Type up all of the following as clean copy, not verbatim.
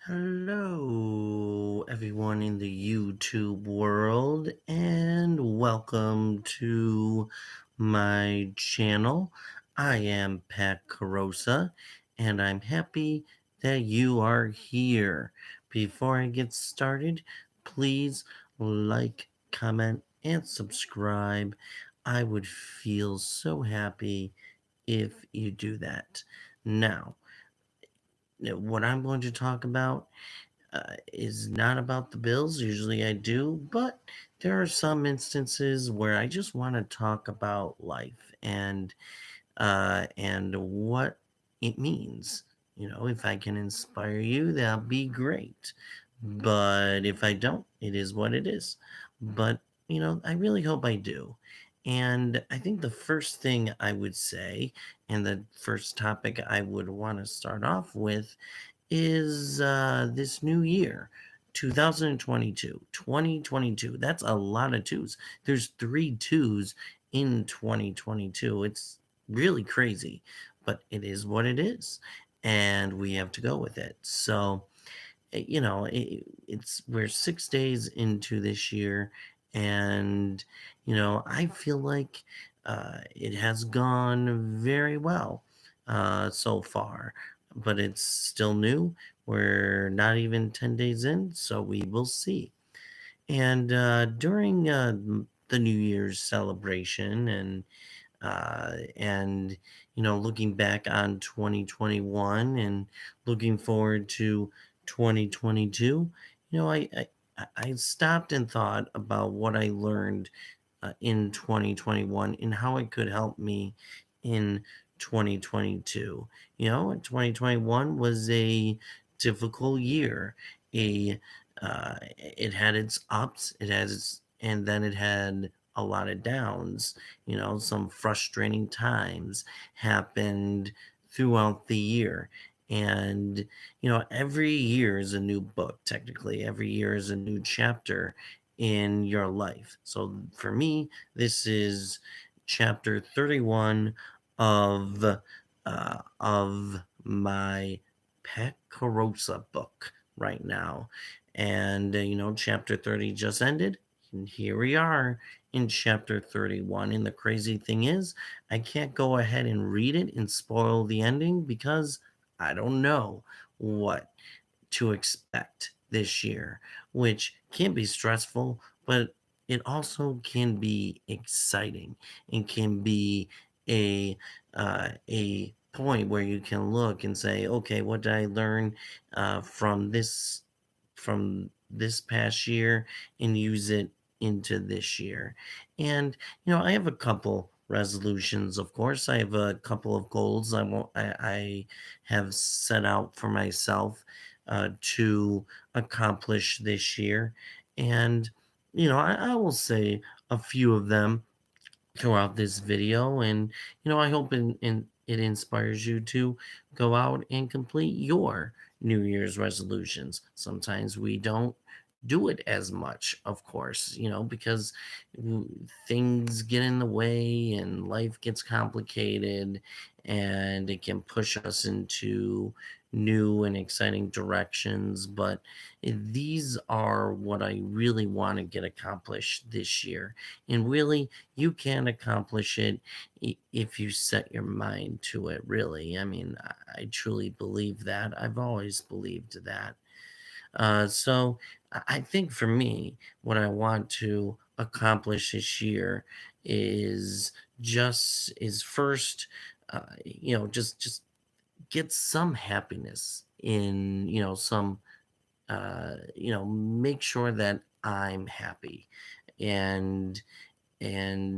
Hello, everyone in the YouTube world, and welcome to my channel. I am Pat Carosa, and I'm happy that you are here. Before I get started, please like, comment, and subscribe. I would feel so happy if you do that. Now, what I'm going to talk about is not about the Bills. Usually I do, but there are some instances where I just want to talk about life and what it means. If I can inspire you, that'll be great. But if I don't, it is what it is. But I really hope I do. And I think the first thing I would say, and the first topic I would want to start off with, is this new year, 2022. 2022. That's a lot of twos. There's three twos in 2022. It's really crazy, but it is what it is. And we have to go with it. So, it's we're 6 days into this year, and I feel like it has gone very well so far, but it's still new. We're not even 10 days in, so we will see. And during the New Year's celebration and looking back on 2021 and looking forward to 2022, I stopped and thought about what I learned in 2021 and how it could help me in 2022. 2021 was a difficult year. It had its ups, and then it had a lot of downs. Some frustrating times happened throughout the year. And, every year is a new book, technically. Every year is a new chapter in your life. So for me, this is chapter 31 of of my Pet Carosa book right now. And chapter 30 just ended, and here we are in chapter 31. And the crazy thing is, I can't go ahead and read it and spoil the ending because I don't know what to expect this year, which can be stressful, but it also can be exciting and can be a point where you can look and say, okay, what did I learn from this past year and use it into this year? And I have a couple resolutions. Of course, I have a couple of goals I have set out for myself to accomplish this year. And, I will say a few of them throughout this video. And, I hope it inspires you to go out and complete your New Year's resolutions. Sometimes we don't do it as much, of course, because things get in the way and life gets complicated, and it can push us into new and exciting directions. But these are what I really want to get accomplished this year. And really, you can accomplish it if you set your mind to it, really. I mean, I truly believe that. I've always believed that. So I think for me, what I want to accomplish this year is first, just get some happiness in, make sure that I'm happy and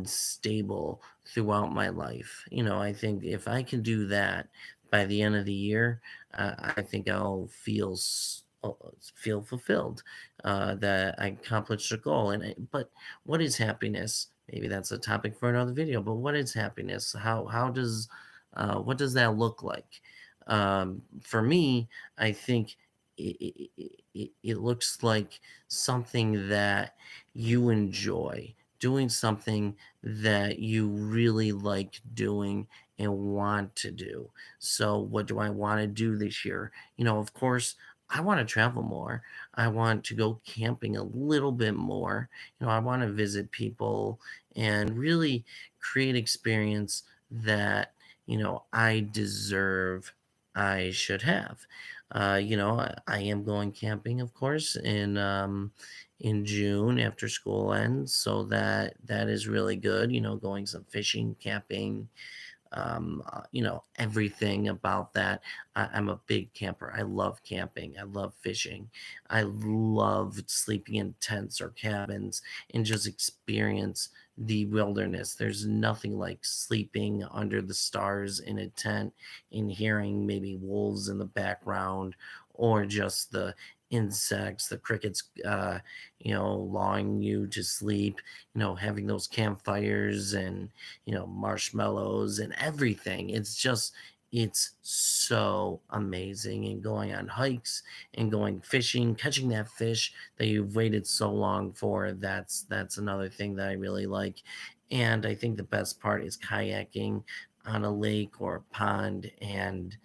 stable throughout my life. I think if I can do that by the end of the year, I think I'll feel fulfilled that I accomplished a goal. But what is happiness? Maybe that's a topic for another video. But what is happiness? How does what does that look like? For me, I think it looks like something that you enjoy, doing something that you really like doing and want to do. So, what do I want to do this year? Of course, I want to travel more. I want to go camping a little bit more. I want to visit people and really create experience that, I deserve, I should have. I am going camping, of course, in June after school ends, so that is really good. Going some fishing, camping, everything about that. I'm a big camper. I love camping. I love fishing. I love sleeping in tents or cabins and just experience the wilderness. There's nothing like sleeping under the stars in a tent and hearing maybe wolves in the background or just the insects, the crickets, lulling you to sleep, having those campfires and marshmallows and everything. It's so amazing. And going on hikes and going fishing, catching that fish that you've waited so long for. That's another thing that I really like. And I think the best part is kayaking on a lake or a pond and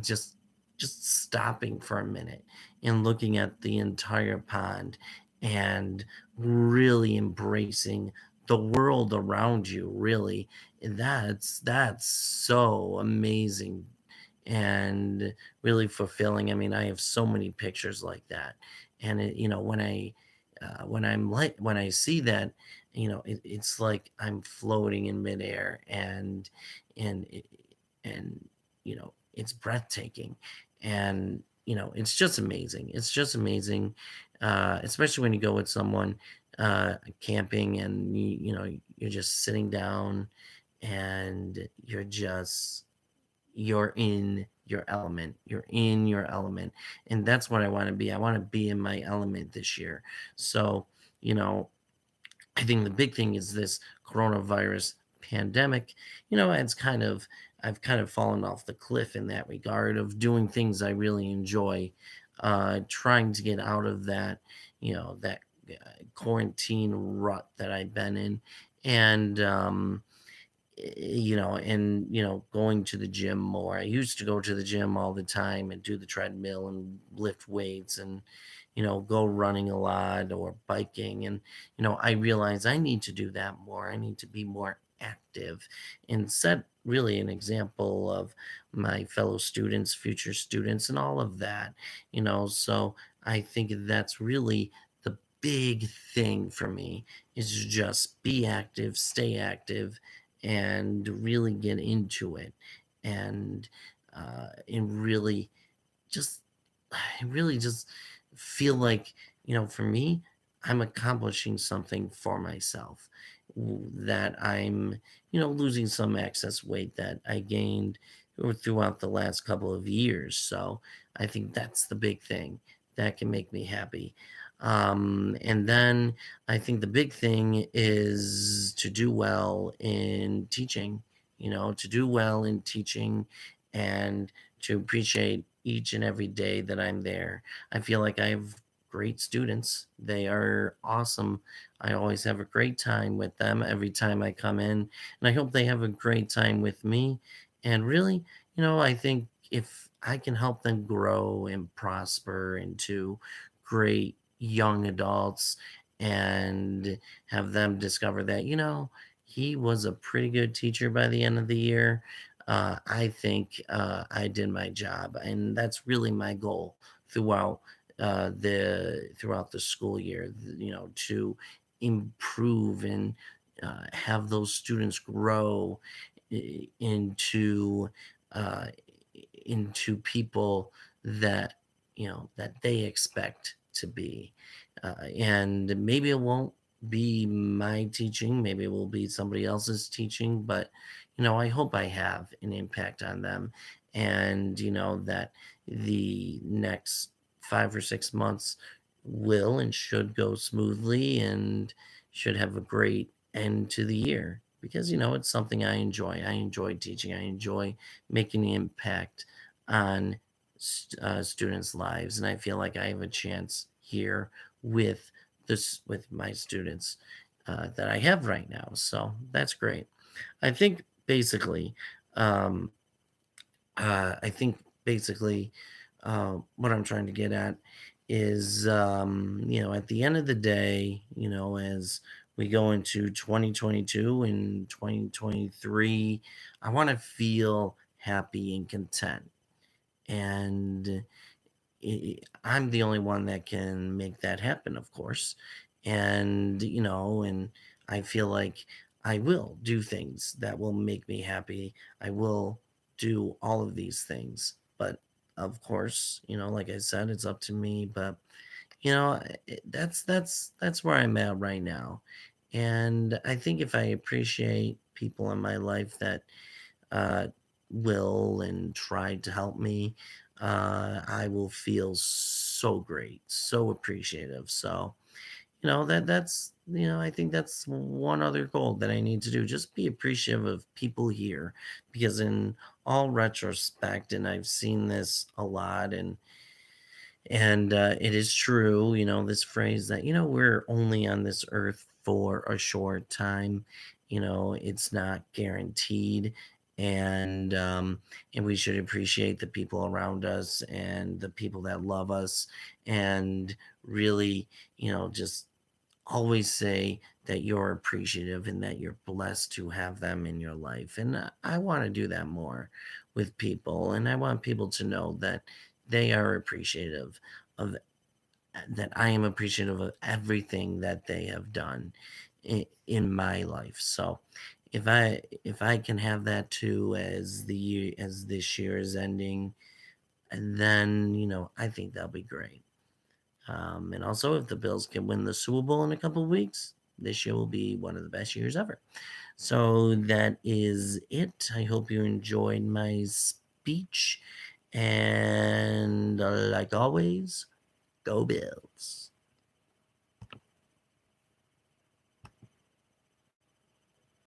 just stopping for a minute and looking at the entire pond and really embracing the world around you, really. And that's so amazing and really fulfilling. I mean, I have so many pictures like that. And when I see that, it's like I'm floating in midair, and it's breathtaking. And it's just amazing. It's just amazing, especially when you go with someone camping, and you're just sitting down and you're in your element. You're in your element. And that's what I want to be. I want to be in my element this year. So, you know, I think the big thing is this coronavirus pandemic. I've kind of fallen off the cliff in that regard of doing things I really enjoy, trying to get out of that quarantine rut that I've been in. And going to the gym more. I used to go to the gym all the time and do the treadmill and lift weights and go running a lot or biking. And I realize I need to do that more. I need to be more active and set really an example of my fellow students, future students, and all of that. So I think that's really the big thing for me, is just be active, stay active, and really get into it. And really just I really just feel like, for me, I'm accomplishing something for myself. That I'm, losing some excess weight that I gained throughout the last couple of years. So I think that's the big thing that can make me happy. And then I think the big thing is to do well in teaching, to do well in teaching and to appreciate each and every day that I'm there. I feel like I have great students. They are awesome. I always have a great time with them every time I come in, and I hope they have a great time with me. And really, I think if I can help them grow and prosper into great young adults and have them discover that, he was a pretty good teacher by the end of the year, I think I did my job, and that's really my goal throughout throughout the school year. To improve and have those students grow i- into uh, people that that they expect to be. And maybe it won't be my teaching, maybe it will be somebody else's teaching, but I hope I have an impact on them, and that the next 5 or 6 months will and should go smoothly and should have a great end to the year, because it's something I enjoy. I enjoy teaching. I enjoy making an impact on students' lives, and I feel like I have a chance here with with my students that I have right now. So that's great. I think basically, um, I think basically, what I'm trying to get at is, at the end of the day, as we go into 2022 and 2023, I want to feel happy and content. And I'm the only one that can make that happen, of course. And I feel like I will do things that will make me happy. I will do all of these things. But of course, like I said, it's up to me. But that's where I'm at right now. And I think if I appreciate people in my life that uh, will and try to help me, I will feel so great, so appreciative. So, I think that's one other goal that I need to do. Just be appreciative of people here because in all retrospect, and I've seen this a lot, and it is true, this phrase that, we're only on this earth for a short time. It's not guaranteed. And we should appreciate the people around us and the people that love us, and really, just always say that you're appreciative and that you're blessed to have them in your life. And I want to do that more with people. And I want people to know that they are appreciative of that. I am appreciative of everything that they have done in my life. So if I can have that too as this year is ending, and then I think that'll be great. And also, if the Bills can win the Super Bowl in a couple of weeks, this year will be one of the best years ever. So that is it. I hope you enjoyed my speech. And like always, go Bills.